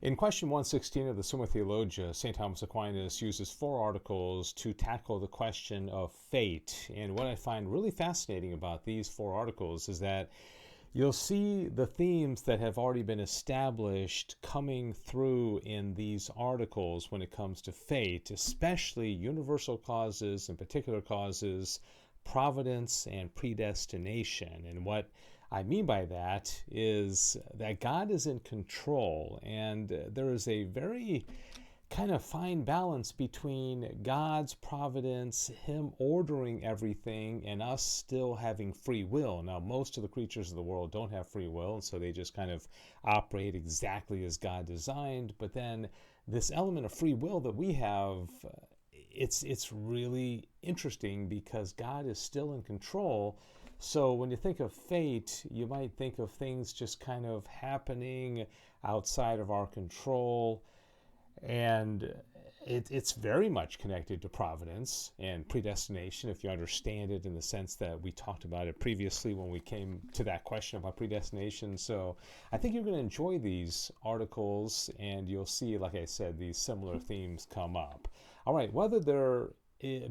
In question 116 of the Summa Theologica, St. Thomas Aquinas uses 4 articles to tackle the question of fate. And what I find really fascinating about these 4 articles is that you'll see the themes that have already been established coming through in these articles when it comes to fate, especially universal causes and particular causes, providence and predestination. And what I mean by that is that God is in control, and there is a very kind of fine balance between God's providence, Him ordering everything, and us still having free will. Now, most of the creatures of the world don't have free will, and so they just kind of operate exactly as God designed. But then this element of free will that we have, it's really interesting because God is still in control. So when you think of fate, you might think of things just kind of happening outside of our control. And it's very much connected to providence and predestination, if you understand it in the sense that we talked about it previously when we came to that question about predestination. So I think you're going to enjoy these articles, and you'll see, like I said, these similar themes come up. All right, whether there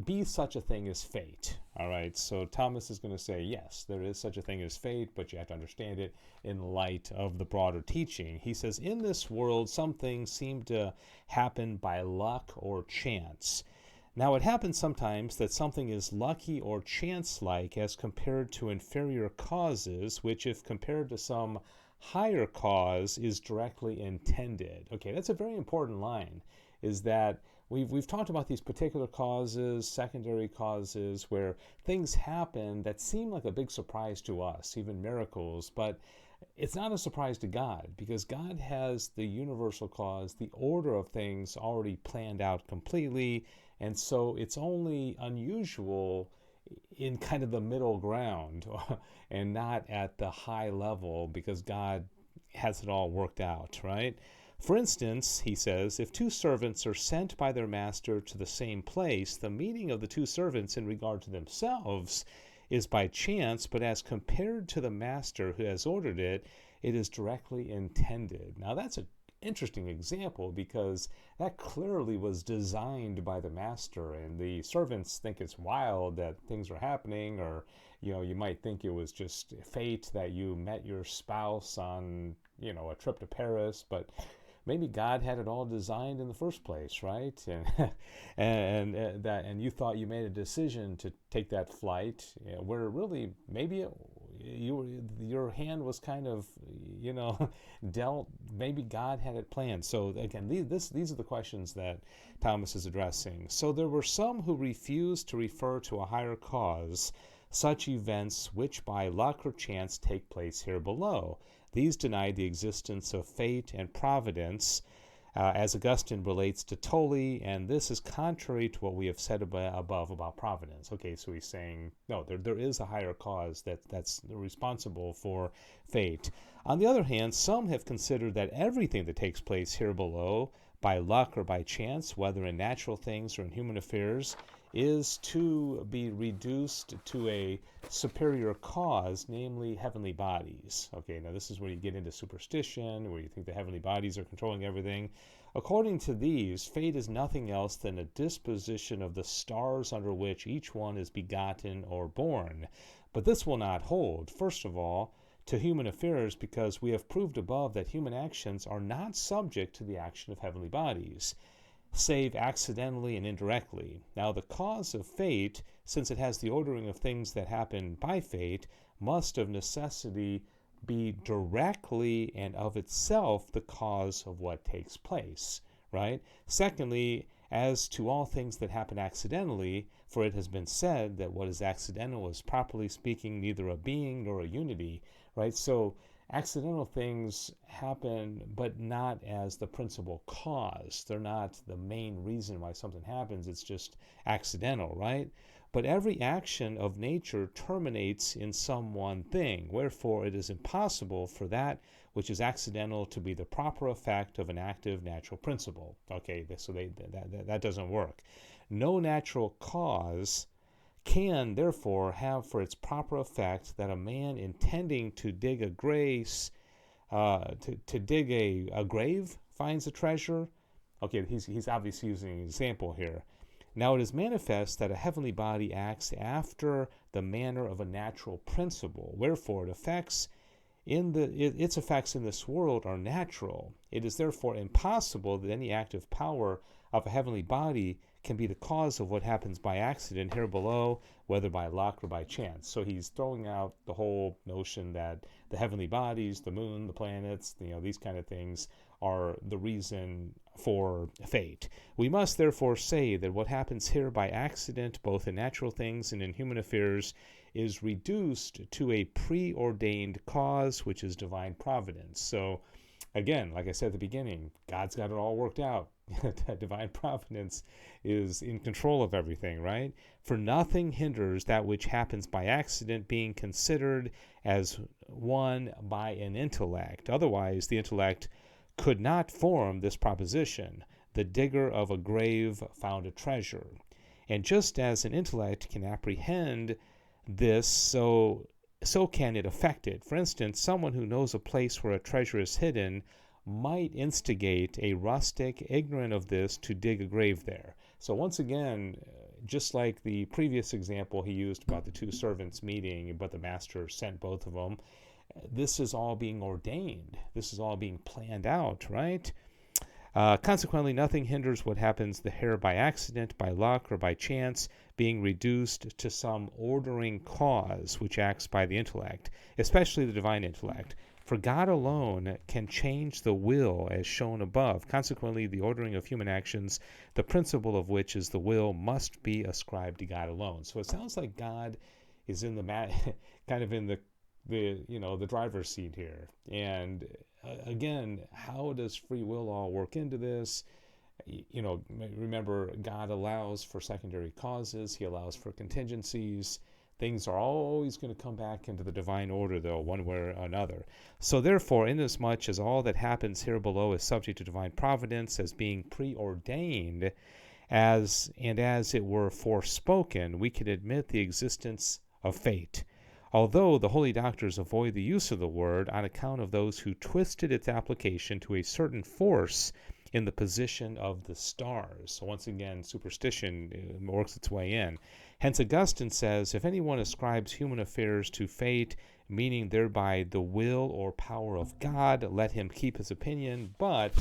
be such a thing as fate. All right, so Thomas is going to say, yes, there is such a thing as fate, but you have to understand it in light of the broader teaching. He says, in this world, some things seem to happen by luck or chance. Now, it happens sometimes that something is lucky or chance-like as compared to inferior causes, which, if compared to some higher cause, is directly intended. Okay, that's a very important line, is that we've talked about these particular causes, secondary causes, where things happen that seem like a big surprise to us, even miracles, but it's not a surprise to God, because God has the universal cause, the order of things already planned out completely, and so it's only unusual in kind of the middle ground and not at the high level, because God has it all worked out, right? For instance, he says, if 2 servants are sent by their master to the same place, the meeting of the 2 servants in regard to themselves is by chance, but as compared to the master who has ordered it, it is directly intended. Now, that's an interesting example, because that clearly was designed by the master, and the servants think it's wild that things are happening, or you might think it was just fate that you met your spouse on a trip to Paris, but maybe God had it all designed in the first place, right? And you thought you made a decision to take that flight, where really maybe your hand was kind of dealt. Maybe God had it planned. So again, these are the questions that Thomas is addressing. So there were some who refused to refer to a higher cause such events which by luck or chance take place here below. These deny the existence of fate and providence, as Augustine relates to Tully, and this is contrary to what we have said above about providence. Okay, so he's saying, no, there is a higher cause that's responsible for fate. On the other hand, some have considered that everything that takes place here below, by luck or by chance, whether in natural things or in human affairs, is to be reduced to a superior cause, namely heavenly bodies. Okay, now this is where you get into superstition, where you think the heavenly bodies are controlling everything. According to these, fate is nothing else than a disposition of the stars under which each one is begotten or born. But this will not hold, first of all, to human affairs, because we have proved above that human actions are not subject to the action of heavenly bodies, save accidentally and indirectly. Now, the cause of fate, since it has the ordering of things that happen by fate, must of necessity be directly and of itself the cause of what takes place, right? Secondly, as to all things that happen accidentally, for it has been said that what is accidental is, properly speaking, neither a being nor a unity, right? So accidental things happen, but not as the principal cause. They're not the main reason why something happens. It's just accidental, right? But every action of nature terminates in some one thing. Wherefore, it is impossible for that which is accidental to be the proper effect of an active natural principle. Okay, so that doesn't work. No natural cause can therefore have for its proper effect that a man intending to dig a grave finds a treasure. Okay, he's obviously using an example here. Now it is manifest that a heavenly body acts after the manner of a natural principle, wherefore its effects in this world are natural. It is therefore impossible that any active power of a heavenly body can be the cause of what happens by accident here below, whether by luck or by chance. So he's throwing out the whole notion that the heavenly bodies, the moon, the planets, these kind of things are the reason for fate. We must therefore say that what happens here by accident, both in natural things and in human affairs, is reduced to a preordained cause, which is divine providence. So again, like I said at the beginning, God's got it all worked out. Divine providence is in control of everything, right? For nothing hinders that which happens by accident being considered as one by an intellect. Otherwise, the intellect could not form this proposition. The digger of a grave found a treasure. And just as an intellect can apprehend this, so can it affect it. For instance, someone who knows a place where a treasure is hidden might instigate a rustic ignorant of this to dig a grave there. So once again, just like the previous example he used about the two servants meeting, but the master sent both of them, this is all being ordained. This is all being planned out, right? Consequently, nothing hinders what happens here by accident, by luck, or by chance, being reduced to some ordering cause which acts by the intellect, especially the divine intellect. For God alone can change the will as shown above. Consequently, the ordering of human actions, the principle of which is the will, must be ascribed to God alone. So it sounds like God is in kind of in the driver's seat here. And again, how does free will all work into this? Remember, God allows for secondary causes. He allows for contingencies. Things are always going to come back into the divine order, though, one way or another. So therefore, inasmuch as all that happens here below is subject to divine providence as being preordained, as it were forespoken, we can admit the existence of fate. Although the holy doctors avoid the use of the word on account of those who twisted its application to a certain force in the position of the stars. So once again, superstition works its way in. Hence Augustine says, if anyone ascribes human affairs to fate, meaning thereby the will or power of God, let him keep his opinion, but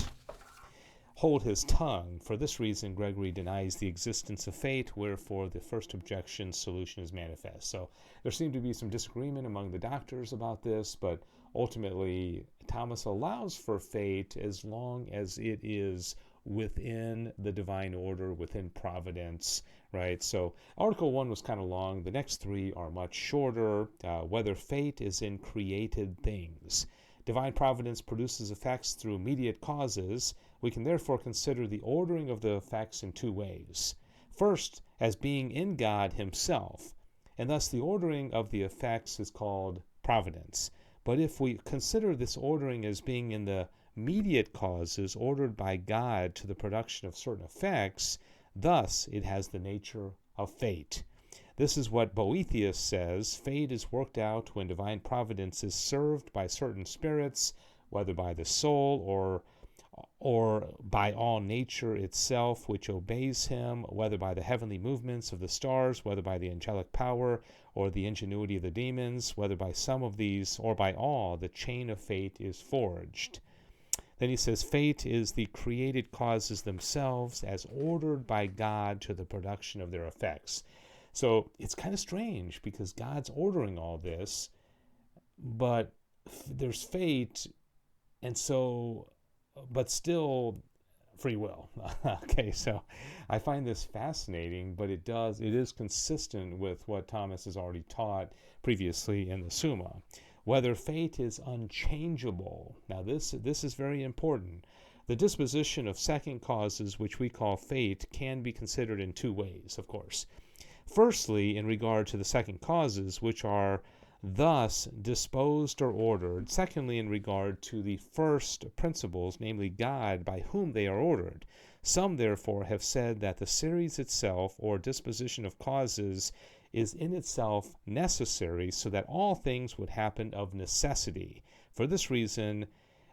hold his tongue. For this reason, Gregory denies the existence of fate, wherefore the first objection's solution is manifest. So there seemed to be some disagreement among the doctors about this, but ultimately Thomas allows for fate as long as it is within the divine order, within providence, right? So Article 1 was kind of long. The next three are much shorter. Whether fate is in created things. Divine providence produces effects through immediate causes. We can therefore consider the ordering of the effects in two ways. First, as being in God himself, and thus the ordering of the effects is called providence. But if we consider this ordering as being in the mediate causes ordered by God to the production of certain effects, thus it has the nature of fate. This is what Boethius says: fate is worked out when divine providence is served by certain spirits, whether by the soul or by all nature itself which obeys him, whether by the heavenly movements of the stars, whether by the angelic power or the ingenuity of the demons, whether by some of these or by all, the chain of fate is forged. Then he says, fate is the created causes themselves as ordered by God to the production of their effects. So it's kind of strange because God's ordering all this, but there's fate, and so, but still free will. Okay, so I find this fascinating, but it is consistent with what Thomas has already taught previously in the Summa. Whether fate is unchangeable. Now this is very important. The disposition of second causes, which we call fate, can be considered in two ways, of course. Firstly, in regard to the second causes, which are thus disposed or ordered. Secondly, in regard to the first principles, namely God, by whom they are ordered. Some, therefore, have said that the series itself, or disposition of causes, is in itself necessary, so that all things would happen of necessity. For this reason,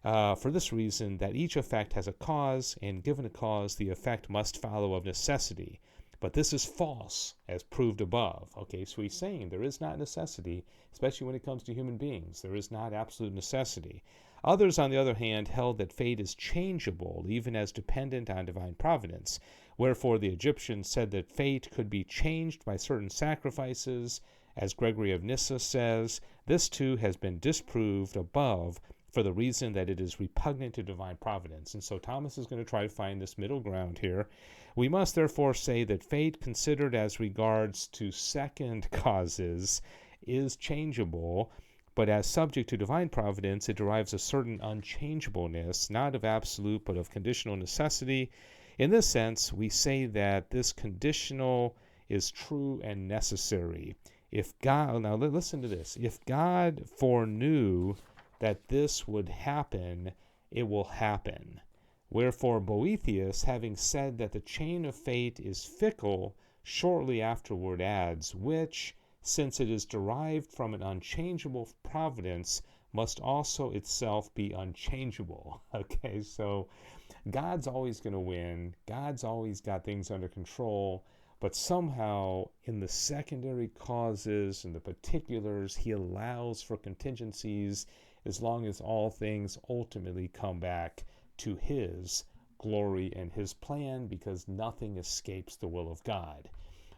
for this reason, that each effect has a cause, and given a cause, the effect must follow of necessity. But this is false, as proved above. Okay, so he's saying there is not necessity, especially when it comes to human beings. There is not absolute necessity. Others, on the other hand, held that fate is changeable, even as dependent on divine providence. Wherefore the Egyptians said that fate could be changed by certain sacrifices. As Gregory of Nyssa says, this too has been disproved above, for the reason that it is repugnant to divine providence. And so Thomas is going to try to find this middle ground here. We must therefore say that fate, considered as regards to second causes, is changeable, but as subject to divine providence, it derives a certain unchangeableness, not of absolute, but of conditional necessity. In this sense, we say that this conditional is true and necessary. If God, now listen to this, if God foreknew that this would happen, it will happen. Wherefore Boethius, having said that the chain of fate is fickle, shortly afterward adds, which, since it is derived from an unchangeable providence, must also itself be unchangeable. Okay, so God's always going to win. God's always got things under control. But somehow, in the secondary causes and the particulars, he allows for contingencies, as long as all things ultimately come back to his glory and his plan, because nothing escapes the will of God.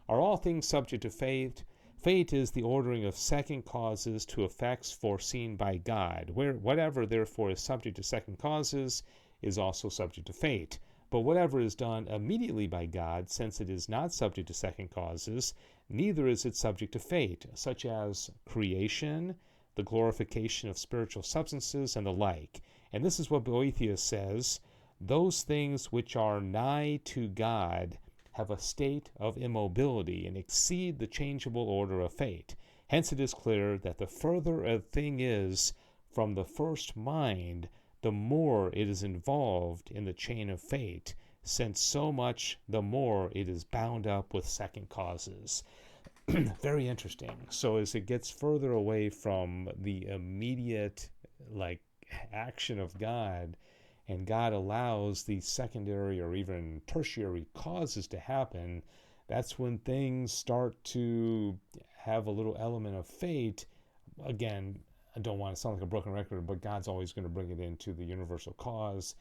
Are all things subject to fate? Fate is the ordering of second causes to effects foreseen by God. Whatever, therefore, is subject to second causes is also subject to fate. But whatever is done immediately by God, since it is not subject to second causes, neither is it subject to fate, such as creation, the glorification of spiritual substances, and the like. And this is what Boethius says: those things which are nigh to God have a state of immobility and exceed the changeable order of fate. Hence it is clear that the further a thing is from the first mind, the more it is involved in the chain of fate, since so much the more it is bound up with second causes. Very interesting. So as it gets further away from the immediate action of God, and God allows these secondary or even tertiary causes to happen, that's when things start to have a little element of fate. Again, I don't want to sound like a broken record, but God's always going to bring it into the universal cause,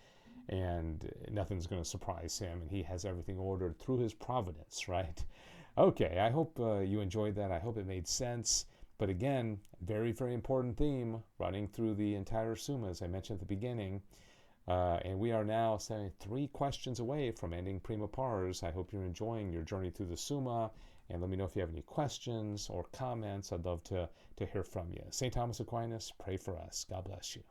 and nothing's going to surprise him, and he has everything ordered through his providence, right? Okay, I hope you enjoyed that. I hope it made sense. But again, very, very important theme running through the entire Summa, as I mentioned at the beginning. And we are now 3 questions away from ending prima pars. I hope you're enjoying your journey through the Summa. And let me know if you have any questions or comments. I'd love to hear from you. St. Thomas Aquinas, pray for us. God bless you.